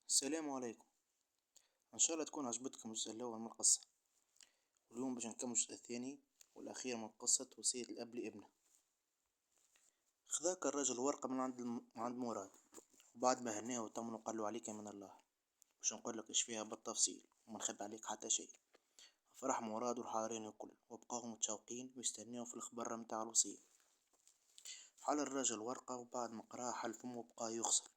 السلام عليكم. ان شاء الله تكون عجبتكم الجزء الاول من القصة. واليوم باش نكمل الجزء الثاني والاخير من قصة وصية الاب لابنه. خذاك الرجل ورقة من عند مراد، وبعد ما هناه وطمنه وقال له عليك من الله، باش نقول لك ايش فيها بالتفصيل وما نخبي عليك حتى شيء. فرح مراد والحارين الكل وبقاهم متشوقين ويستناو في الخبر متاع الوصية. حل الرجل ورقة وبعد ما قراها حل فمه وبقى يخسر،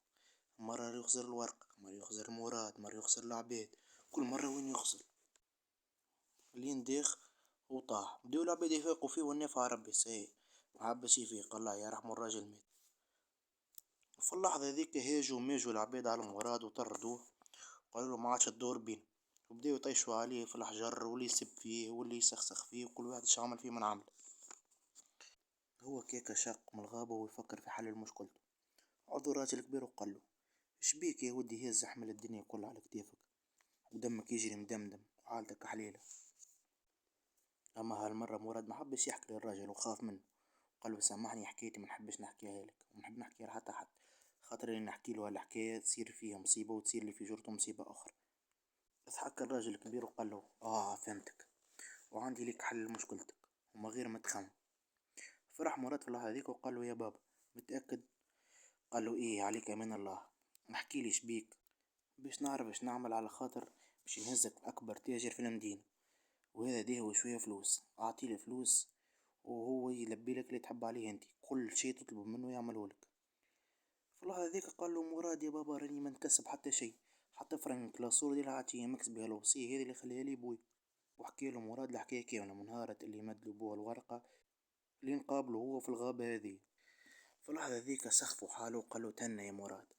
مرة يخسر الورقة، مرة يخسر مراد، مرة يخسر العباد، كل مرة وين يخسر لين داخ وطاح. بدو العباد يفيقوا فيه والنافع ربي ساي محبش يفيق، الله يرحمه الراجل مات. في اللحظة هذيك هاجوا ماجوا العباد على مراد وطردوه، قالوا له ما عادش الدور بين، وبداو يطيشوا عليه في الحجر واللي يسب فيه واللي يسخسخ فيه وكل واحد اش عمل فيه من عمل. هو كيكا شاق من الغابة ويفكر في حل المشكلته. عضو راجل كبير وقال له اش بيك يا ودي هز حمل الدنيا كلها على كتافك ودمك يجري مدمدم وحالتك حليلة. اما هالمرة مراد ما حبش يحكي للراجل وخاف منه، قال له سامحني حكيتي ما نحبش نحكيها لك ونحب نحكيها لحتى حد، خاطر اللي نحكي له هالحكاية تصير فيها مصيبة وتصير لي في جرته مصيبة أخرى. ضحك الراجل الكبير وقال له فهمتك وعندي لك حل لمشكلتك وما غير ما تخمم. فرح مراد في اللحظة هذيك وقال له يا بابا متأكد؟ قال له ايه عليك امان الله، احكي لي شبيك باش نعرف اش نعمل، على خاطر باش نهزك اكبر تاجر في المدينة، وهذا ديه شوية فلوس اعطيله فلوس وهو يلبي لك اللي تحب عليه انت، كل شي تطلب منه يعمله لك. في اللحظة ذيك قال له مراد يا بابا راني ما نكسب حتى شي، حتى فرنك لا صورة دي العاتية مكسب بها الوصية هذي اللي خليها لي بوي. وحكي له مراد الحكاية كاملة من نهارة اللي مدلو بوها الورقة اللي نقابله هو في الغابة هذي. في اللحظة ذيك سخفوا حاله وقال له تهنى يا مراد،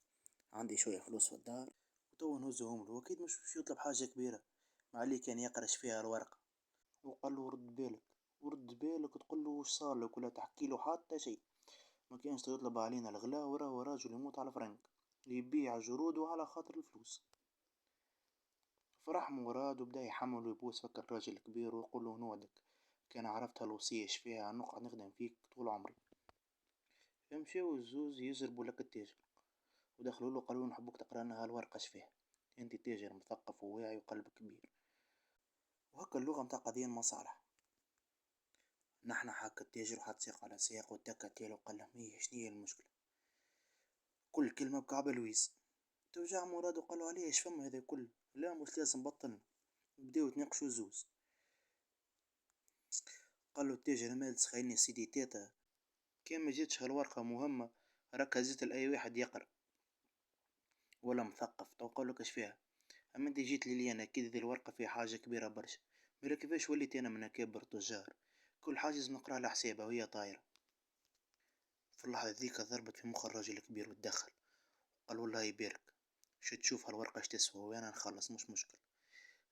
عندي شوية فلوس في الدار وتوا نهزهم له، أكيد مش باش يطلب حاجة كبيرة، ما عليه كان يقرش فيها الورقة. وقال له رد بالك، ورد بالك تقول له وش صار لك ولا تحكي له حتى شي، ما كانش يطلب علينا الغلا وراه راجل يموت على فرنك يبيع جروده على خاطر الفلوس. فرح مراد وبدا يحمل ويبوس فك الراجل الكبير ويقول له نودك، كان عرفت هالوصية اش فيها نقعد نخدم فيك طول عمري. فمشاو الزوز يجربوا لك التاجر ودخلوا له قالوا نحبوك تقرا لنا هالورقة اش فيها، انت تاجر مثقف وواعي وقلب كبير. وهكا اللغة متاع قضية المصالح. نحنا حق التاجر وحط ساق على ساق واتكا تالو وقال لهم ايه شنيا المشكلة، كل كلمة بكعب لويس. توجع مراد وقالوا عليه ايش فما هذا كل، لا مش لازم بطلنا. بداو يتناقشوا زوز. قال له التاجر مال تسخيني سيدي تيتا، كان ما جاتش هالورقة مهمة راك هزيت لأي واحد يقرأ ولا مثقف تو قولك اش فيها، اما انت جيت لي انا كذا الورقة فيها حاجة كبيرة برشا، مالا كيفاش وليت انا من اكابر تجار، كل حاجة لازم نقرا على حسابها وهي طايرة. في اللحظة ذيك ضربت في مخ الراجل الكبير وتدخل، قال والله يبارك شو تشوف هالورقة اش تسوى وانا نخلص مش مشكل.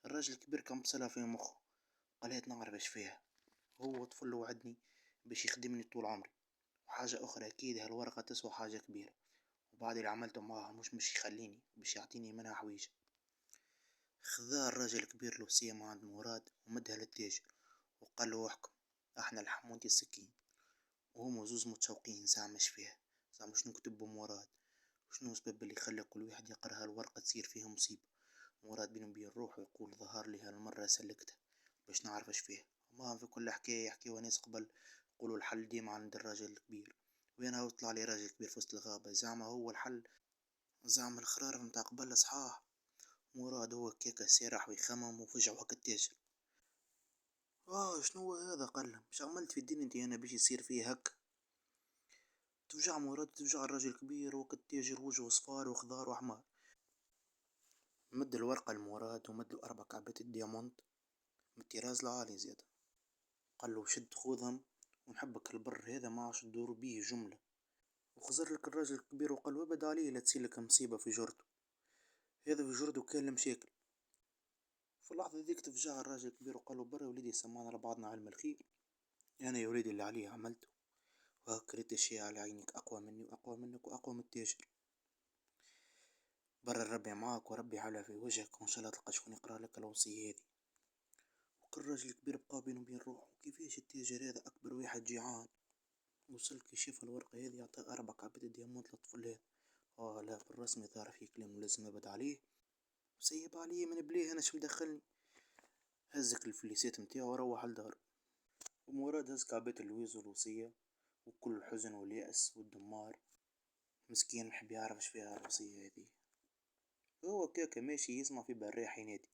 الراجل الكبير كان بصلها في مخه، قالت نعرف اش فيها، هو طفل وعدني باش يخدمني طول عمري، وحاجة أخرى أكيد هالورقة تسوى حاجة كبيرة، وبعد اللي عملته معاه مش يخليني باش يعطيني منها حويجة. خذا الراجل الكبير الوصية مع عند مراد ومدها للتاجر وقال له احكم، احنا اللحم وانت السكين. وهم زوز متشوقين زعما اش فيها، زعما شنو كتب مراد، وشنو السبب اللي خلى كل واحد يقرا هالورقة تصير فيها مصيبة. مراد بينه وبين روحه يقول ظهر لي هالمرة سلكتها باش نعرف اش فيها، ما في كل حكاية يحكيوها ناس قبل يقولوا الحل ديما عند الراجل الكبير، وين هو طلع لي راجل كبير في وسط الغابة زعما هو الحل، زعما الخرار متاع قبل صحاح. مراد هو كيكا سيرح ويخمم وفجع وهك التاجر شنو هذا قال مش عملت في الدين انتي انا باش يصير فيه هك. توجع مراد توجع الراجل الكبير وقت التاجر وجهه صفار وخضار وحمار. مد الورقة لمراد ومد له 4 كعبات الديامونت من الطراز العالي زيادة، قال له شد خوذهم ونحبك البر هذا ما عادش تدور بيه جملة. وخزر لك الراجل الكبير وقال له ابد عليه لا تصير لك مصيبة في جرته، هذا في جرده كان المشاكل. في اللحظة ذيك تفجع الراجل الكبير وقال له برا وليدي سمعنا لبعضنا علم الخير، أنا يا وليدي اللي عليه عملته، وهاك ريت الشي على عينك أقوى مني وأقوى منك وأقوى من التاجر. برا ربي معاك وربي حولها في وجهك وإن شاء الله تلقى شكون يقرأ لك الوصية هذي. وكل راجل كبير بقى بينه وبين روحه كيفاش التاجر هذا أكبر واحد جيعان وصل كي شاف الورقة هذي يعطيه 4 كعبات ديامونت للطفل هذا، لا بالرسمي ظهر في كلام لازم نبعد عليه، وسيب عليه من بليه أنا شو مدخلني. هزك الفليسات متاعه وروح الدار. ومراد هزك عبيت اللويز والوصية وكل الحزن واليأس والدمار. مسكين محب يعرف اش فيها الوصية هذي. هو كاكا ماشي يسمع في بريح ينادي: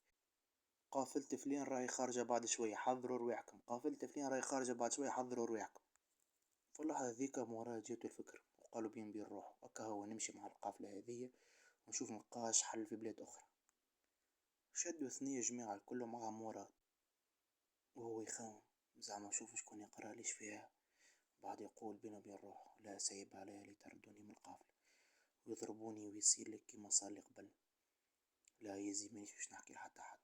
قافلة فلين راهي خارجة بعد شوية حضروا رواحكم، قافلة فلين راهي خارجة بعد شوية حضروا رواحكم. في اللحظة ذيك مراد جاتو الفكرة وقالوا بين نروح هكا هو نمشي مع القافلة هذية ونشوف نلقاش حل في بلاد أخرى. شدوا ثنية جماعة الكل معها مراد، وهو يخاوم زعما شوف شكون يقراليش فيها. بعد يقول بينا بين روح لا سايب عليها اللي تردوني من القافلة ويضربوني ويصير لك كيما صار لي قبل. لا يزي مانيش باش نحكي لحتى حد.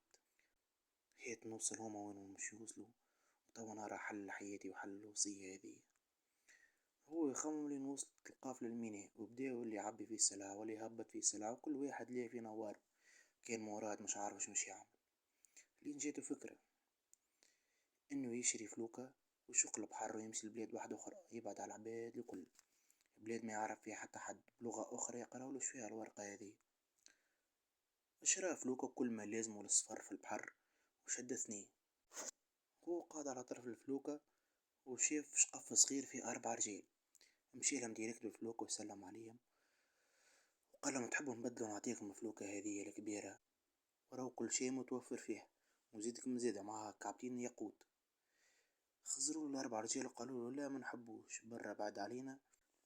هيت نوصل هما وين مش يوصلوا، وتوا نرى حل حياتي وحل الوصية هذه. هو يخمم لين وصلت القافلة الميناء وبداو اللي يعبي فيه السلعة واللي يهبط فيه السلعة وكل واحد ليه في نوار. كان مراد مش عارف مش يعمل. لين جاته فكرة انه يشري فلوكة ويشق البحر ويمشي لبلاد واحدة اخرى يبعد على العباد الكل، بلاد ما يعرف فيها حتى حد بلغة اخرى يقراولوش فيها الورقة هذه. شرا فلوكة كل ما لازمه للسفر في البحر وشد اثنين. هو قاعد على طرف الفلوكة وشاف شقف صغير فيه 4 رجال. مشي لهم ديريكت بالفلوكة وسلم عليهم وقال لهم تحبوا نبدلوا نعطيكم الفلوكة هذه الكبيرة وراو كل شيء متوفر فيها وزيدكم زيادة معها كعبتين ياقوت. خزروا ال4 رجال وقالوا له لا منحبوش برا بعد علينا،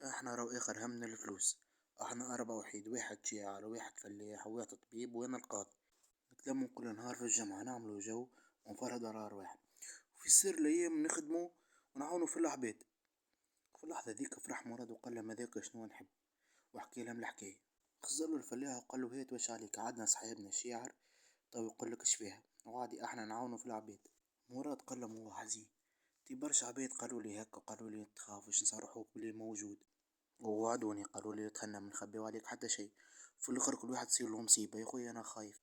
احنا راو اخر همنا الفلوس، احنا 4 وحيد، واحد شاعر وواحد فلاح وواحد طبيب وانا القاضي. نتلموا كل نهار في الجامعة نعملوا جو ونفرض على أرواح وفي السر الأيام نخدموا ونعاونوا في العباد. في اللحظة ذيك فرح مراد وقال له ماذاك شنو نحب وحكي لهم الحكاية. خزروا الفلاح وقال له هات واش عليك عدنا صاحبنا الشاعر تو يقول لك اش فيها وعادي احنا نعاونوا في العباد. مراد قال لهم هو حزين تي برشا عباد قالوا لي هكا قالوا لي تخافش نصرحوك بلي موجود ووعدوني قالوا لي تهنى من خبيو عليك حتى شيء. في الاخر كل واحد تصير له مصيبة يا خويا انا خايف.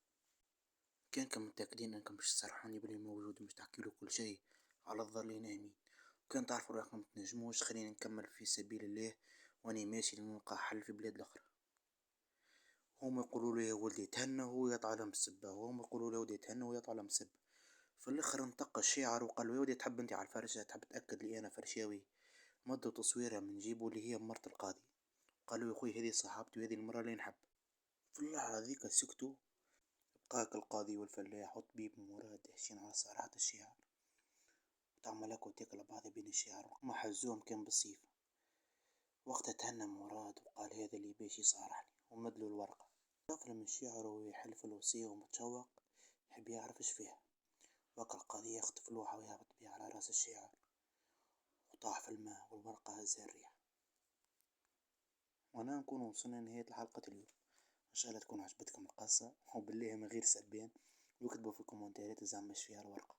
كان متأكدين انكم باش تصرحوني بلي موجود ومش تحكيلو كل شيء على الظل نامين. وكان تعرفوا روحكم متنجموش خليني نكمل في سبيل الله واني ماشي لنلقى حل في بلاد الاخرى. هم يقولوا لي يا ولدي تهنى وهو يطعلم بالسبة وهم يقولوا لي يا ولدي تهنى وهو يطعلم بالسبة. في الاخر انطق الشاعر وقال له يا ولدي تحب انت على الفرشة تحب تأكد لي انا فرشاوي. مدوا تصويرة من جيبه اللي هي مرت القاضي. قالوا يا خوي هذه صاحبتي وهذه المرة اللي نحب. في اللحظة ذيك سكتوا. بقاك القاضي والفلاح والطبيب مراد دهشين على صراحة الشاعر وتعملك وتاكل بعض بين الشعر ما حزوهم كان بالصيف. وقتها تهنى مراد وقال هذا اللي باش يصارحني ومدلو الورقة. طفل من الشعر ويحلف الوصية ومتشوق يحب يعرف اش فيها. وقع القاضي يخطف لوحة ويهبط بيها على راس الشاعر وطاح في الماء والورقة هزها الريح. وانا نكون وصلنا لنهاية حلقة اليوم. ان شاء الله تكون عجبتكم القصة وبالله من غير سبان ويكتبوا في الكومنتات زعما اش فيها الورقة.